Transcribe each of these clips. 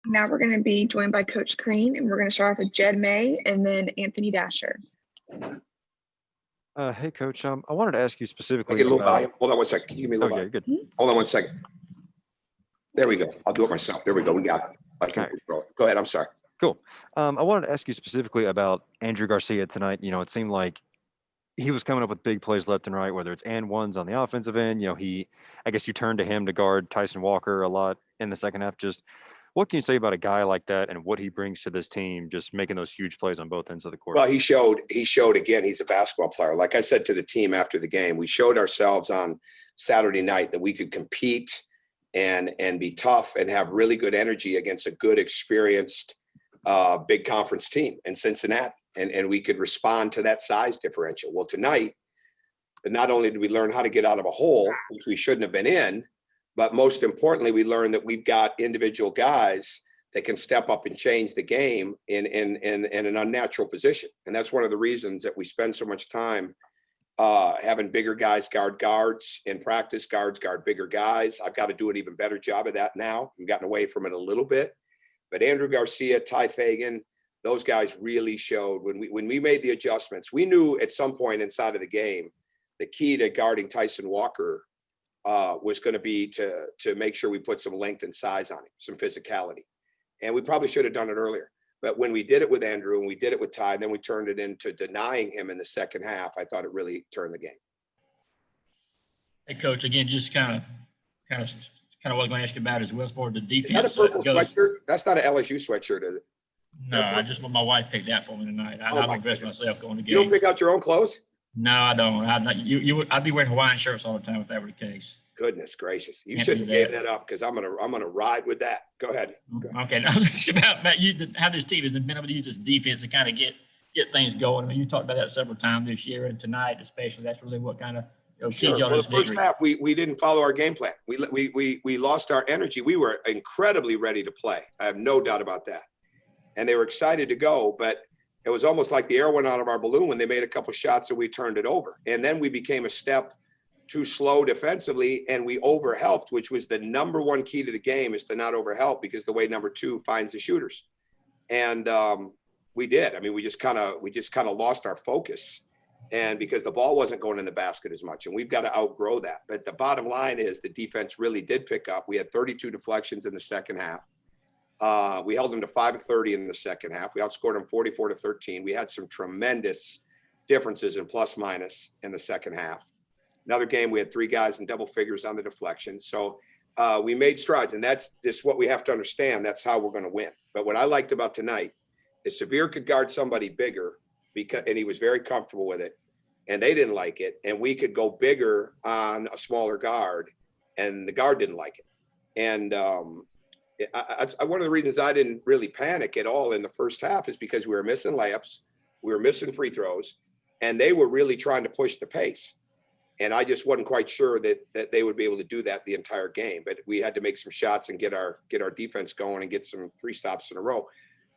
Now we're going to be joined by Coach Crean, and we're going to start off with Jed May and then Anthony Dasher. Hey, Coach. I wanted to ask you specifically. Get a little volume. Hold on one second. Can you give me a little volume? Good. Hold on one second. There we go. I'll do it myself. There we go. We got it. I can control it. Go ahead. I'm sorry. Cool. I wanted to ask you specifically about Andrew Garcia tonight. You know, it seemed like he was coming up with big plays left and right, whether it's and ones on the offensive end. You know, I guess you turned to him to guard Tyson Walker a lot in the second half. Just what can you say about a guy like that and what he brings to this team, just making those huge plays on both ends of the court? Well, he showed again, he's a basketball player. Like I said to the team after the game, we showed ourselves on Saturday night that we could compete and be tough and have really good energy against a good, experienced big conference team in Cincinnati. And we could respond to that size differential. Well, tonight, not only did we learn how to get out of a hole, which we shouldn't have been in, but most importantly, we learned that we've got individual guys that can step up and change the game in an unnatural position. And that's one of the reasons that we spend so much time having bigger guys guard guards in practice, guards guard bigger guys. I've got to do an even better job of that now. We've gotten away from it a little bit. But Andrew Garcia, Ty Fagan, those guys really showed when we made the adjustments. We knew at some point inside of the game, the key to guarding Tyson Walker was going to be to make sure we put some length and size on him, some physicality. And we probably should have done it earlier. But when we did it with Andrew and we did it with Ty, then we turned it into denying him in the second half. I thought it really turned the game. Hey, Coach, again, just kind of what I'm going to ask you about as well as for the defense. Is that a purple sweatshirt? That's not an LSU sweatshirt, is it? No, I just want my wife picked that for me tonight. I'm dressed myself going to game. You don't pick out your own clothes? No, I don't. I'd be wearing Hawaiian shirts all the time if that were the case. Goodness gracious! You shouldn't have gave that up because I'm gonna ride with that. Go ahead. Okay, now let's talk about you. How this team has been able to use this defense to kind of get things going. I mean, you talked about that several times this year and tonight, especially. That's really what kind of sure. Well, the first half we didn't follow our game plan. We lost our energy. We were incredibly ready to play. I have no doubt about that. And they were excited to go, but it was almost like the air went out of our balloon when they made a couple shots and we turned it over. And then we became a step too slow defensively and we overhelped, which was the number one key to the game, is to not overhelp, because the way number two finds the shooters. And we did. I mean, we just kind of lost our focus, and because the ball wasn't going in the basket as much, and we've got to outgrow that. But the bottom line is the defense really did pick up. We had 32 deflections in the second half. We held them to 5 of 30 in the second half. We outscored them 44-13. We had some tremendous differences in plus minus in the second half. Another game, we had 3 guys in double figures on the deflection. So we made strides, and that's just what we have to understand. That's how we're going to win. But what I liked about tonight is Severe could guard somebody bigger, and he was very comfortable with it, and they didn't like it. And we could go bigger on a smaller guard, and the guard didn't like it. And one of the reasons I didn't really panic at all in the first half is because we were missing layups, we were missing free throws, and they were really trying to push the pace. And I just wasn't quite sure that they would be able to do that the entire game. But we had to make some shots and get our defense going and get some 3 stops in a row.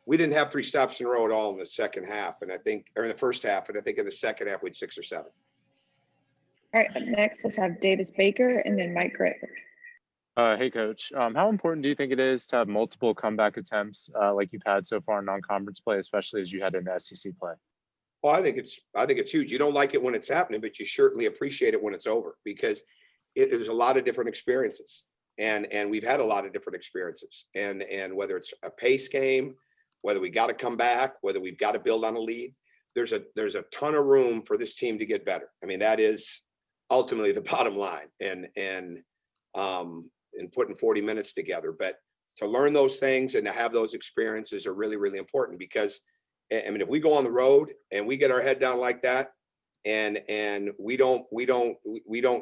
We didn't have 3 stops in a row at all in the second half, or in the first half, and I think in the second half we had 6 or 7. All right, next let's have Davis Baker and then Mike Griffith. Hey, Coach. How important do you think it is to have multiple comeback attempts like you've had so far in non-conference play, especially as you head into SEC play? Well, I think it's huge. You don't like it when it's happening, but you certainly appreciate it when it's over, because there's a lot of different experiences, and we've had a lot of different experiences. And whether it's a pace game, whether we got to come back, whether we've got to build on a lead, there's a ton of room for this team to get better. I mean, that is ultimately the bottom line. And putting 40 minutes together, but to learn those things and to have those experiences are really, really important, because I mean, if we go on the road and we get our head down like that, and we don't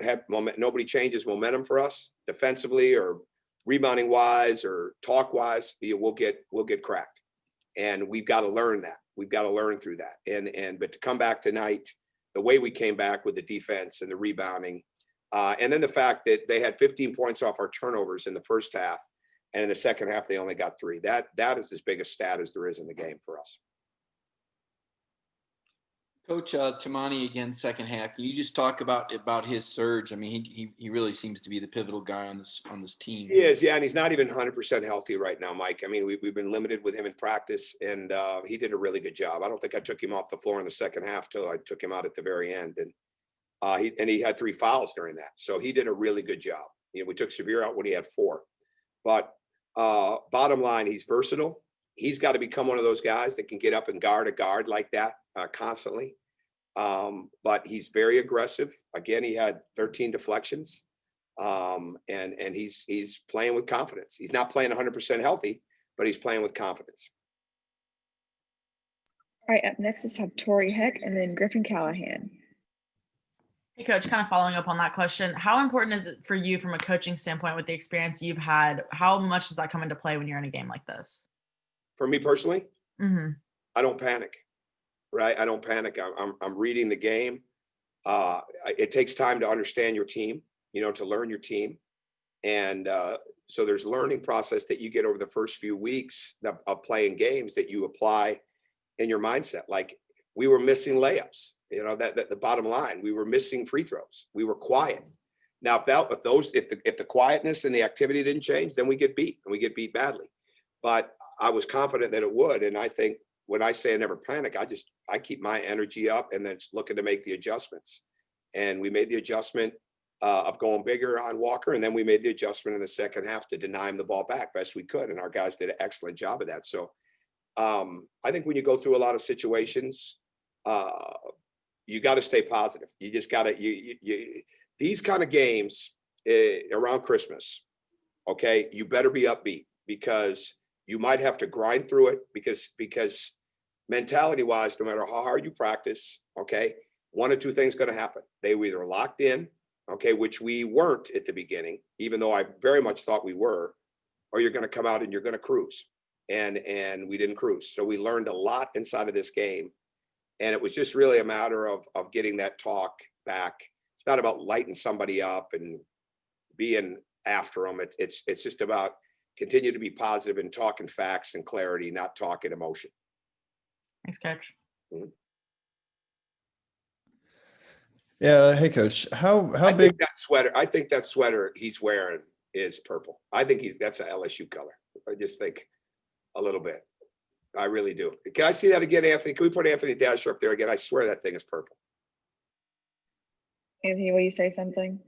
have moment, nobody changes momentum for us defensively or rebounding wise or talk wise, we'll get cracked. And we've got to learn that. We've got to learn through that. But to come back tonight, the way we came back with the defense and the rebounding, and then the fact that they had 15 points off our turnovers in the first half, and in the second half they only got 3. That is as big a stat as there is in the game for us. Coach Tamani again, second half. Can you just talk about his surge? I mean, he really seems to be the pivotal guy on this team. He is, yeah, and he's not even 100% healthy right now, Mike. I mean, we've been limited with him in practice, and he did a really good job. I don't think I took him off the floor in the second half till I took him out at the very end, and he had 3 fouls during that, so he did a really good job. You know, we took Severe out when he had 4, but bottom line, he's versatile. He's got to become one of those guys that can get up and guard a guard like that constantly. But he's very aggressive. Again, he had 13 deflections. And he's playing with confidence. He's not playing 100% healthy, but he's playing with confidence. All right, up next is have Tori Heck and then Griffin Callahan. Hey, Coach, kind of following up on that question, how important is it for you from a coaching standpoint with the experience you've had? How much does that come into play when you're in a game like this? For me personally, Mm-hmm. I don't panic, right? I don't panic. I'm reading the game. It takes time to understand your team, you know, to learn your team. And so there's learning process that you get over the first few weeks of playing games that you apply in your mindset. Like we were missing layups, you know, that the bottom line, we were missing free throws. We were quiet. Now, if the quietness and the activity didn't change, then we get beat, and we get beat badly. But I was confident that it would. And I think when I say I never panic, I keep my energy up and then looking to make the adjustments. And we made the adjustment of going bigger on Walker. And then we made the adjustment in the second half to deny him the ball back best we could. And our guys did an excellent job of that. So I think when you go through a lot of situations, you got to stay positive. You just got to, these kind of games around Christmas, okay, you better be upbeat because you might have to grind through it because mentality wise, no matter how hard you practice, okay, one or two things going to happen. They were either locked in, okay, which we weren't at the beginning, even though I very much thought we were, or you're going to come out and you're going to cruise. And we didn't cruise. So we learned a lot inside of this game. And it was just really a matter of getting that talk back. It's not about lighting somebody up and being after them. It's just about continue to be positive and talking facts and clarity, not talking emotion. Thanks, Coach. Mm-hmm. Yeah. Hey, Coach. How I big? think that sweater he's wearing is purple. I think that's an LSU color. I just think a little bit. I really do. Can I see that again, Anthony? Can we put Anthony Dasher up there again? I swear that thing is purple. Anthony, will you say something?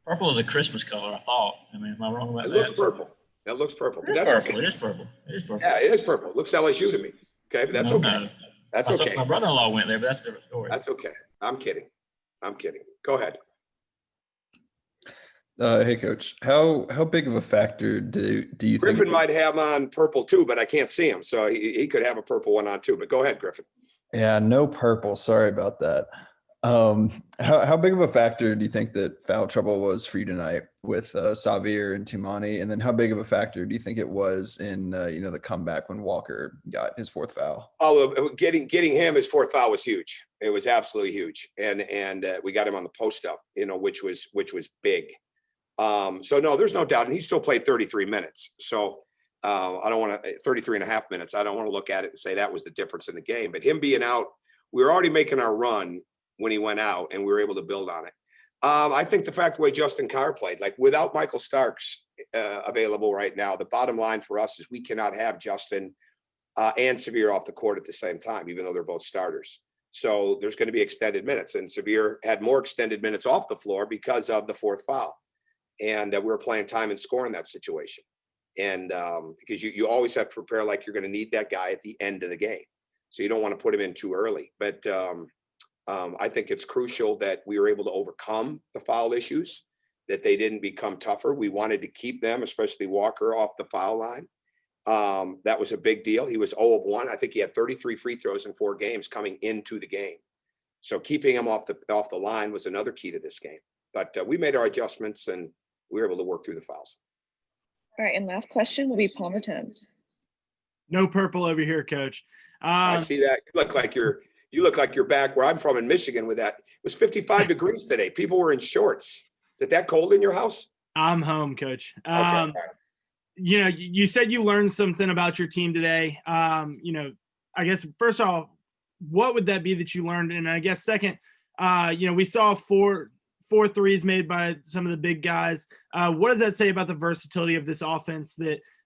Purple is a Christmas color, I thought. I mean, am I wrong about that? It looks purple. That looks purple. But It is that's purple. okay. It is purple. It is purple. Yeah, it is purple. It looks LSU to me. Okay, but that's okay. No. That's okay. My brother-in-law went there, but that's a different story. That's okay. I'm kidding. Go ahead. Hey, Coach. How big of a factor do you think? Griffin might have on purple too, but I can't see him, so he could have a purple one on too. But go ahead, Griffin. Yeah, no purple. Sorry about that. How big of a factor do you think that foul trouble was for you tonight with Xavier and Tumani? And then how big of a factor do you think it was in the comeback when Walker got his 4th foul? Oh, getting him his 4th foul was huge. It was absolutely huge, and we got him on the post up, which was big. So no, there's no doubt, and he still played 33 minutes. So I don't want to 33 and a half minutes. I don't want to look at it and say that was the difference in the game. But him being out, we were already making our run when he went out, and we were able to build on it. I think the fact the way Justin Carr played, like without Michael Starks available right now, the bottom line for us is we cannot have Justin and Severe off the court at the same time, even though they're both starters. So there's going to be extended minutes, and Severe had more extended minutes off the floor because of the 4th foul. And we were playing time and score in that situation. And because you always have to prepare like you're going to need that guy at the end of the game. So you don't want to put him in too early. But I think it's crucial that we were able to overcome the foul issues, that they didn't become tougher. We wanted to keep them, especially Walker, off the foul line. That was a big deal. He was 0 of 1. I think he had 33 free throws in 4 games coming into the game. So keeping him off the line was another key to this game. But we made our adjustments, and we were able to work through the fouls. All right, and last question will be Palmer Thames. No purple over here, Coach. I see that. You look like you're back where I'm from in Michigan with that. It was 55 degrees today. People were in shorts. Is it that cold in your house? I'm home, Coach. Okay. You said you learned something about your team today. I guess first off, what would that be that you learned? And I guess second, we saw four threes made by some of the big guys. What does that say about the versatility of this offense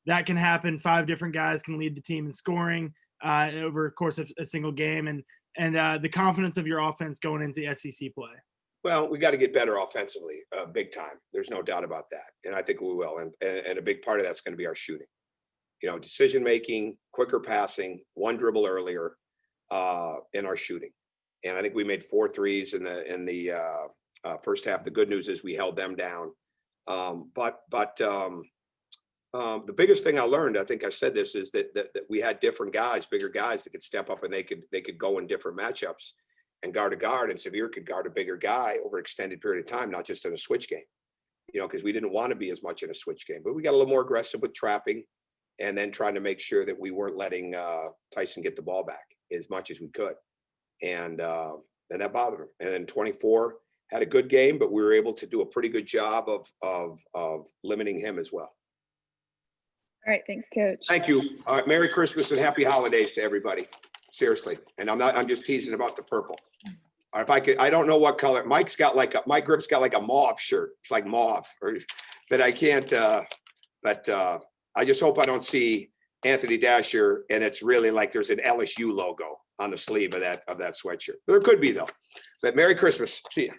that can happen? 5 different guys can lead the team in scoring over the course of a single game, and the confidence of your offense going into SEC play. Well, we got to get better offensively, big time. There's no doubt about that. And I think we will. And a big part of that's going to be our shooting. Decision-making, quicker passing, one dribble earlier, in our shooting. And I think we made 4 threes in the first half. The good news is we held them down. But the biggest thing I learned, I think I said this, is that we had different guys, bigger guys that could step up, and they could go in different matchups and guard a guard, and Severe could guard a bigger guy over an extended period of time, not just in a switch game, because we didn't want to be as much in a switch game. But we got a little more aggressive with trapping and then trying to make sure that we weren't letting Tyson get the ball back as much as we could. And that bothered him. And then 24 had a good game, but we were able to do a pretty good job of limiting him as well. All right. Thanks, Coach. Thank you. All right, Merry Christmas and Happy Holidays to everybody. Seriously. And I'm just teasing about the purple. Or I don't know what color. Mike Griff's got like a mauve shirt. It's like mauve, but I can't, I just hope I don't see Anthony Dasher and it's really like there's an LSU logo on the sleeve of that sweatshirt. There could be though. But Merry Christmas. See ya.